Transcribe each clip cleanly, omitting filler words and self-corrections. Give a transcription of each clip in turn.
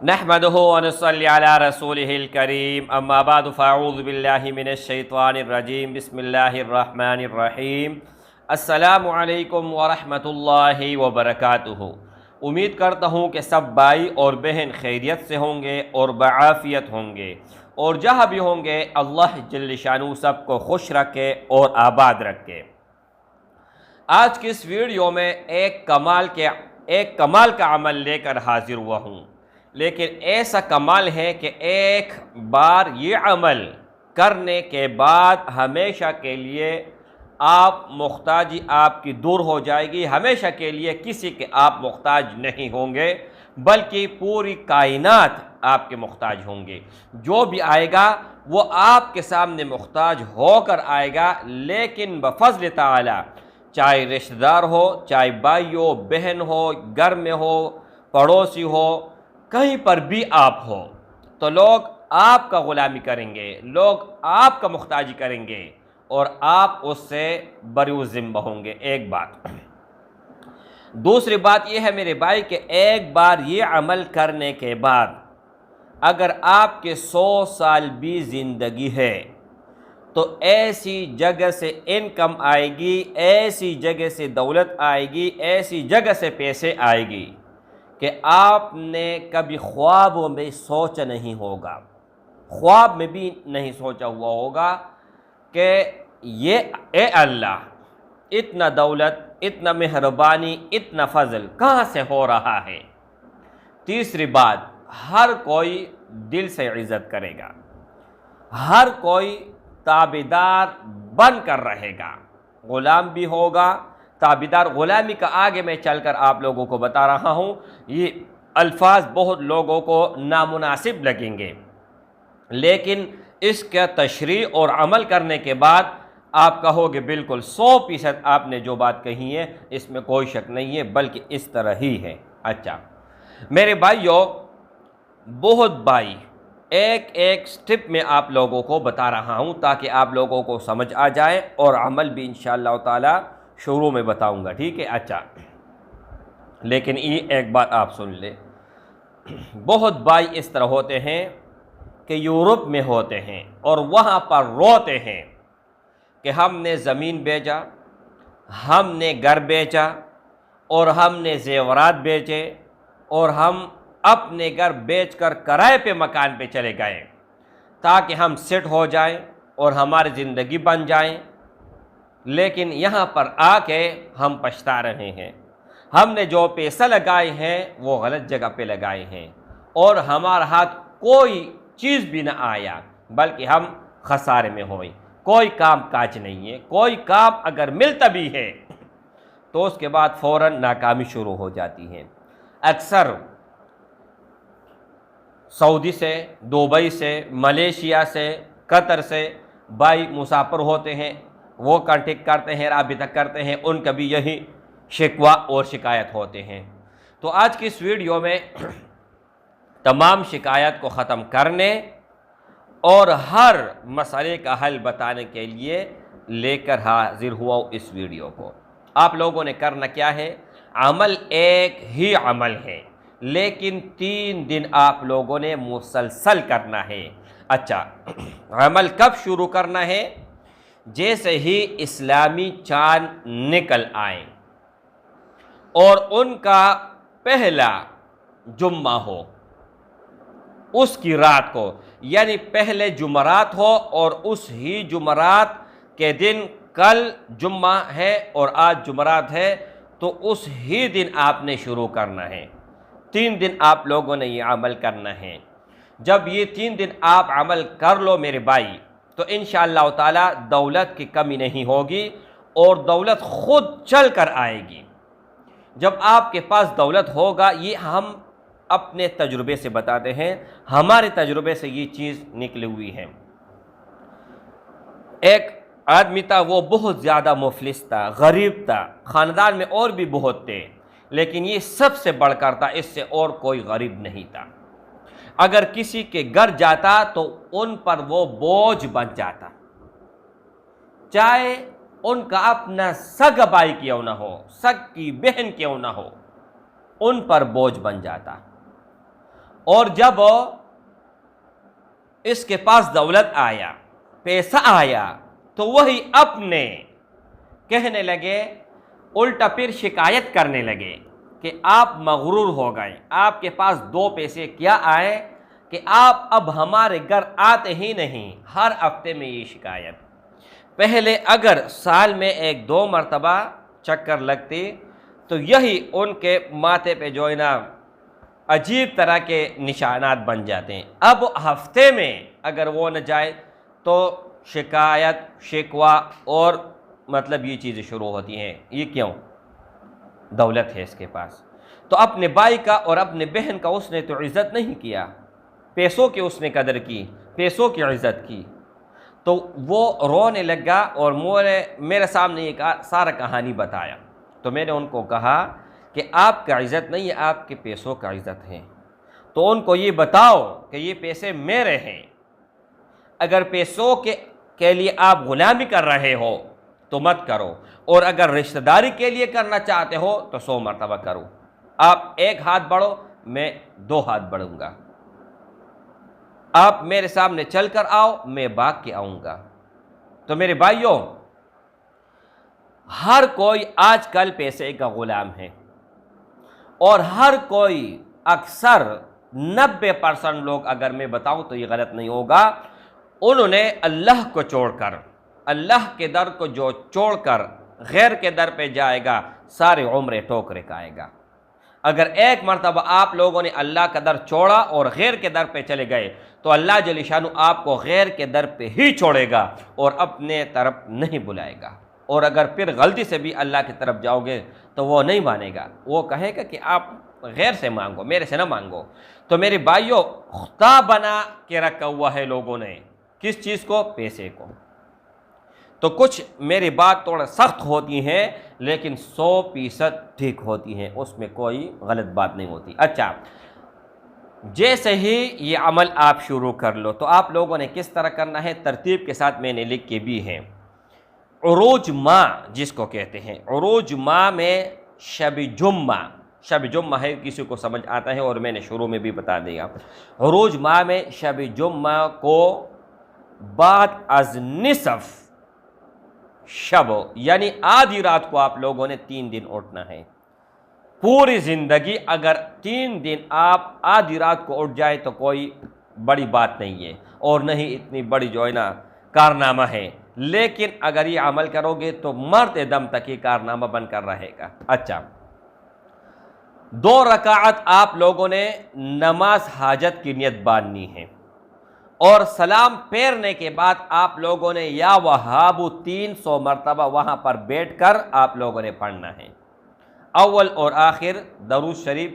نحمده ونصلي على رسوله الكريم اما بعد فاعوذ باللہ من الشیطان الرجیم بسم اللہ الرحمن الرحیم السلام علیکم ورحمۃ اللہ وبرکاتہ۔ امید کرتا ہوں کہ سب بھائی اور بہن خیریت سے ہوں گے اور بعافیت ہوں گے، اور جہاں بھی ہوں گے اللہ جل شانہ سب کو خوش رکھے اور آباد رکھے۔ آج کی اس ویڈیو میں ایک کمال کا عمل لے کر حاضر ہوا ہوں، لیکن ایسا کمال ہے کہ ایک بار یہ عمل کرنے کے بعد ہمیشہ کے لیے محتاجی آپ کی دور ہو جائے گی، ہمیشہ کے لیے کسی کے آپ محتاج نہیں ہوں گے، بلکہ پوری کائنات آپ کے محتاج ہوں گے۔ جو بھی آئے گا وہ آپ کے سامنے محتاج ہو کر آئے گا، لیکن بفضل تعالی چاہے رشتہ دار ہو، چاہے بھائی ہو، بہن ہو، گھر میں ہو، پڑوسی ہو، کہیں پر بھی آپ ہو، تو لوگ آپ کا غلامی کریں گے، لوگ آپ کا محتاجی کریں گے اور آپ اس سے بری ذمہ ہوں گے۔ ایک بات۔ دوسری بات یہ ہے میرے بھائی کہ ایک بار یہ عمل کرنے کے بعد اگر آپ کے 100 سال بھی زندگی ہے تو ایسی جگہ سے انکم آئے گی، ایسی جگہ سے دولت آئے گی، ایسی جگہ سے پیسے آئے گی کہ آپ نے کبھی خوابوں میں سوچا نہیں ہوگا، خواب میں بھی نہیں سوچا ہوا ہوگا کہ اے اللہ اتنا دولت، اتنا مہربانی، اتنا فضل کہاں سے ہو رہا ہے۔ تیسری بات، ہر کوئی دل سے عزت کرے گا، ہر کوئی تابعدار بن کر رہے گا، غلام بھی ہوگا، تابعدار۔ غلامی کا آگے میں چل کر آپ لوگوں کو بتا رہا ہوں، یہ الفاظ بہت لوگوں کو نامناسب لگیں گے، لیکن اس کا تشریح اور عمل کرنے کے بعد آپ کہو گے بالکل 100% آپ نے جو بات کہی ہے اس میں کوئی شک نہیں ہے، بلکہ اس طرح ہی ہے۔ اچھا میرے بھائیوں، بہت بھائی ایک سٹپ میں آپ لوگوں کو بتا رہا ہوں تاکہ آپ لوگوں کو سمجھ آ جائے، اور عمل بھی انشاءاللہ تعالی شروع میں بتاؤں گا، ٹھیک ہے۔ اچھا لیکن یہ ایک بات آپ سن لیں، بہت بھائی اس طرح ہوتے ہیں کہ یورپ میں ہوتے ہیں اور وہاں پر روتے ہیں کہ ہم نے زمین بیچا، ہم نے گھر بیچا، اور ہم نے زیورات بیچے، اور ہم اپنے گھر بیچ کر کرائے پہ مکان پہ چلے گئے تاکہ ہم سیٹ ہو جائیں اور ہماری زندگی بن جائیں، لیکن یہاں پر آ کے ہم پچھتا رہے ہیں۔ ہم نے جو پیسہ لگائے ہیں وہ غلط جگہ پہ لگائے ہیں، اور ہمارا ہاتھ کوئی چیز بھی نہ آیا، بلکہ ہم خسارے میں ہوئے۔ کوئی کام کاج نہیں ہے، کوئی کام اگر ملتا بھی ہے تو اس کے بعد فوراً ناکامی شروع ہو جاتی ہے۔ اکثر سعودی سے، دبئی سے، ملیشیا سے، قطر سے بھائی مسافر ہوتے ہیں، وہ کانٹیکٹ کرتے ہیں، رابطہ کرتے ہیں، ان کا بھی یہی شکوہ اور شکایت ہوتے ہیں۔ تو آج کی اس ویڈیو میں تمام شکایت کو ختم کرنے اور ہر مسئلے کا حل بتانے کے لیے لے کر حاضر ہوا ہوں اس ویڈیو کو۔ آپ لوگوں نے کرنا کیا ہے، عمل ایک ہی عمل ہے، لیکن 3 دن آپ لوگوں نے مسلسل کرنا ہے۔ اچھا عمل کب شروع کرنا ہے؟ جیسے ہی اسلامی چاند نکل آئیں اور ان کا پہلا جمعہ ہو، اس کی رات کو، یعنی پہلے جمعرات ہو اور اس ہی جمعرات کے دن، کل جمعہ ہے اور آج جمعرات ہے، تو اس ہی دن آپ نے شروع کرنا ہے۔ 3 دن آپ لوگوں نے یہ عمل کرنا ہے۔ جب یہ 3 دن آپ عمل کر لو میرے بھائی تو انشاءاللہ تعالی دولت کی کمی نہیں ہوگی اور دولت خود چل کر آئے گی۔ جب آپ کے پاس دولت ہوگا، یہ ہم اپنے تجربے سے بتاتے ہیں، ہمارے تجربے سے یہ چیز نکلی ہوئی ہے۔ ایک آدمی تھا، وہ بہت زیادہ مفلس تھا، غریب تھا، خاندان میں اور بھی بہت تھے، لیکن یہ سب سے بڑھ کر تھا، اس سے اور کوئی غریب نہیں تھا۔ اگر کسی کے گھر جاتا تو ان پر وہ بوجھ بن جاتا، چاہے ان کا اپنا سگا بھائی کیوں نہ ہو، سگ کی بہن کیوں نہ ہو، ان پر بوجھ بن جاتا۔ اور جب اس کے پاس دولت آیا، پیسہ آیا، تو وہی اپنے کہنے لگے، الٹا پھر شکایت کرنے لگے کہ آپ مغرور ہو گئے، آپ کے پاس 2 پیسے کیا آئے کہ آپ اب ہمارے گھر آتے ہی نہیں، ہر ہفتے میں یہ شکایت۔ پہلے اگر سال میں 1-2 مرتبہ چکر لگتی تو یہی ان کے ماتھے پہ جو ہے نا عجیب طرح کے نشانات بن جاتے ہیں۔ اب ہفتے میں اگر وہ نہ جائے تو شکایت، شکوہ اور مطلب یہ چیزیں شروع ہوتی ہیں۔ یہ کیوں؟ دولت ہے اس کے پاس، تو اپنے بھائی کا اور اپنے بہن کا اس نے تو عزت نہیں کیا، پیسوں کی اس نے قدر کی، پیسوں کی عزت کی، تو وہ رونے لگا اور میرے سامنے ایک سارا کہانی بتایا۔ تو میں نے ان کو کہا کہ آپ کا عزت نہیں ہے، آپ کے پیسوں کا عزت ہے، تو ان کو یہ بتاؤ کہ یہ پیسے میرے ہیں، اگر پیسوں کے لیے آپ غلامی کر رہے ہو تو مت کرو، اور اگر رشتہ داری کے لیے کرنا چاہتے ہو تو 100 مرتبہ کرو۔ آپ 1 ہاتھ بڑھو، میں 2 ہاتھ بڑھوں گا، آپ میرے سامنے چل کر آؤ، میں بھاگ کے آؤں گا۔ تو میرے بھائیوں، ہر کوئی آج کل پیسے کا غلام ہے، اور ہر کوئی اکثر 90% لوگ، اگر میں بتاؤں تو یہ غلط نہیں ہوگا، انہوں نے اللہ کو چھوڑ کر، اللہ کے در کو جو چھوڑ کر غیر کے در پہ جائے گا، سارے عمریں ٹھوکریں کھائے گا۔ اگر 1 مرتبہ آپ لوگوں نے اللہ کا در چھوڑا اور غیر کے در پہ چلے گئے تو اللہ جل شانہ آپ کو غیر کے در پہ ہی چھوڑے گا اور اپنے طرف نہیں بلائے گا۔ اور اگر پھر غلطی سے بھی اللہ کی طرف جاؤ گے تو وہ نہیں مانے گا، وہ کہے گا کہ آپ غیر سے مانگو، میرے سے نہ مانگو۔ تو میرے بھائیوں، خدا بنا کے رکھا ہوا ہے لوگوں نے کس چیز کو؟ پیسے کو۔ تو کچھ میری بات تھوڑا سخت ہوتی ہیں لیکن 100% ٹھیک ہوتی ہیں، اس میں کوئی غلط بات نہیں ہوتی۔ اچھا، جیسے ہی یہ عمل آپ شروع کر لو تو آپ لوگوں نے کس طرح کرنا ہے، ترتیب کے ساتھ میں نے لکھ کے بھی ہیں۔ عروج ماہ جس کو کہتے ہیں، عروج ماہ میں شب جمعہ ہے، کسی کو سمجھ آتا ہے اور میں نے شروع میں بھی بتا دیا۔ عروج ماہ میں شب جمعہ کو بعد از نصف شب، یعنی آدھی رات کو آپ لوگوں نے 3 دن اٹھنا ہے۔ پوری زندگی اگر 3 دن آپ آدھی رات کو اٹھ جائے تو کوئی بڑی بات نہیں ہے، اور نہیں اتنی بڑی جو ہے نا کارنامہ ہے، لیکن اگر یہ عمل کرو گے تو مرتے دم تک یہ کارنامہ بن کر رہے گا۔ اچھا، 2 رکعت آپ لوگوں نے نماز حاجت کی نیت باندھنی ہے، اور سلام پھیرنے کے بعد آپ لوگوں نے یا وہاب 300 مرتبہ وہاں پر بیٹھ کر آپ لوگوں نے پڑھنا ہے۔ اول اور آخر درود شریف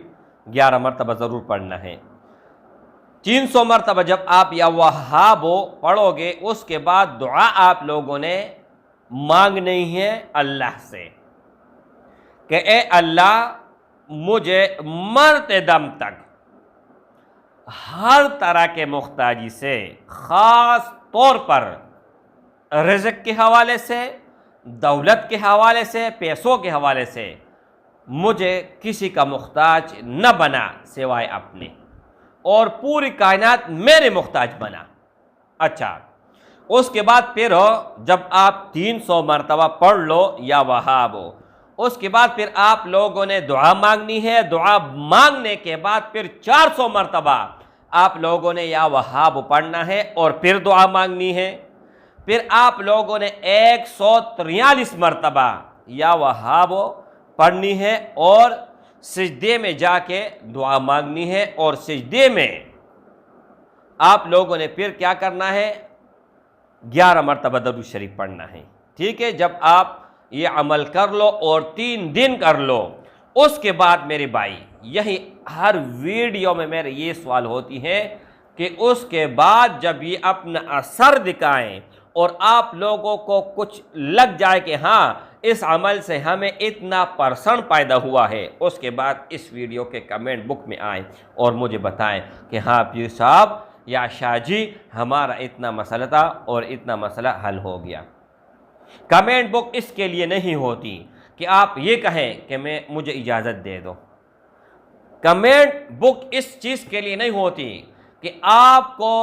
11 مرتبہ ضرور پڑھنا ہے۔ 300 مرتبہ جب آپ یا وہاب پڑھو گے، اس کے بعد دعا آپ لوگوں نے مانگنی ہے اللہ سے کہ اے اللہ، مجھے مرتے دم تک ہر طرح کے محتاجی سے، خاص طور پر رزق کے حوالے سے، دولت کے حوالے سے، پیسوں کے حوالے سے، مجھے کسی کا محتاج نہ بنا سوائے اپنے، اور پوری کائنات میرے محتاج بنا۔ اچھا، اس کے بعد پھر جب آپ 300 مرتبہ پڑھ لو یا وہاب، اس کے بعد پھر آپ لوگوں نے دعا مانگنی ہے۔ دعا مانگنے کے بعد پھر 400 مرتبہ آپ لوگوں نے یا وہاب پڑھنا ہے اور پھر دعا مانگنی ہے۔ پھر آپ لوگوں نے 143 مرتبہ یا وہاب پڑھنی ہے اور سجدے میں جا کے دعا مانگنی ہے، اور سجدے میں آپ لوگوں نے پھر کیا کرنا ہے، 11 مرتبہ درود شریف پڑھنا ہے۔ ٹھیک ہے، جب آپ یہ عمل کر لو اور 3 دن کر لو، اس کے بعد میرے بھائی، یہی ہر ویڈیو میں میرے یہ سوال ہوتی ہے کہ اس کے بعد جب یہ اپنا اثر دکھائیں اور آپ لوگوں کو کچھ لگ جائے کہ ہاں اس عمل سے ہمیں اتنا % پیدا ہوا ہے، اس کے بعد اس ویڈیو کے کمنٹ بک میں آئیں اور مجھے بتائیں کہ ہاں پیر صاحب یا شاہ جی، ہمارا اتنا مسئلہ تھا اور اتنا مسئلہ حل ہو گیا۔ کمنٹ بک اس کے لیے نہیں ہوتی کہ آپ یہ کہیں کہ مجھے اجازت دے دو۔ کمنٹ بک اس چیز کے لیے نہیں ہوتی کہ آپ کو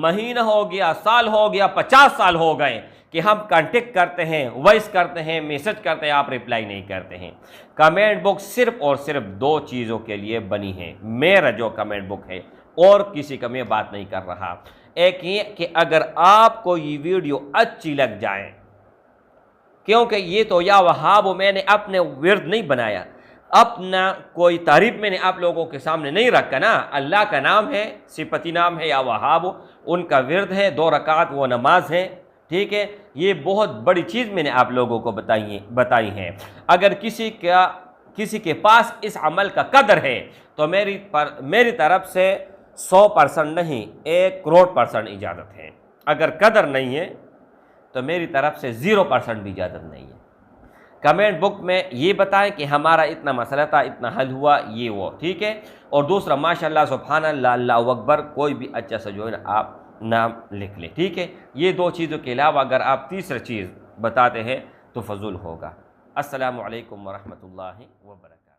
مہینہ ہو گیا، سال ہو گیا، 50 سال ہو گئے کہ ہم کانٹیکٹ کرتے ہیں، وائس کرتے ہیں، میسج کرتے ہیں، آپ ریپلائی نہیں کرتے ہیں۔ کمنٹ بک صرف اور صرف 2 چیزوں کے لیے بنی ہے، میرا جو کمنٹ بک ہے، اور کسی کا میں بات نہیں کر رہا۔ ایک یہ کہ اگر آپ کو یہ ویڈیو اچھی لگ جائے، کیونکہ یہ تو یا وہاب میں نے اپنے ورد نہیں بنایا، اپنا کوئی تعریف میں نے آپ لوگوں کے سامنے نہیں رکھا نا، اللہ کا نام ہے، صفتی نام ہے یا وہاب، ان کا ورد ہے، 2 رکعت وہ نماز ہے، ٹھیک ہے۔ یہ بہت بڑی چیز میں نے آپ لوگوں کو بتائی ہیں۔ اگر کسی کے پاس اس عمل کا قدر ہے تو میری طرف سے 100% نہیں، 1 کروڑ% اجازت ہے۔ اگر قدر نہیں ہے تو میری طرف سے 0% بھی اجازت نہیں ہے۔ کمنٹ بک میں یہ بتائیں کہ ہمارا اتنا مسئلہ تھا، اتنا حل ہوا، یہ وہ، ٹھیک ہے۔ اور دوسرا ماشاءاللہ سبحان اللہ، اللہ اکبر، کوئی بھی اچھا سا جو ہے نا آپ نام لکھ لیں، ٹھیک ہے۔ یہ 2 چیزوں کے علاوہ اگر آپ تیسرا چیز بتاتے ہیں تو فضول ہوگا۔ السلام علیکم ورحمۃ اللہ وبرکاتہ۔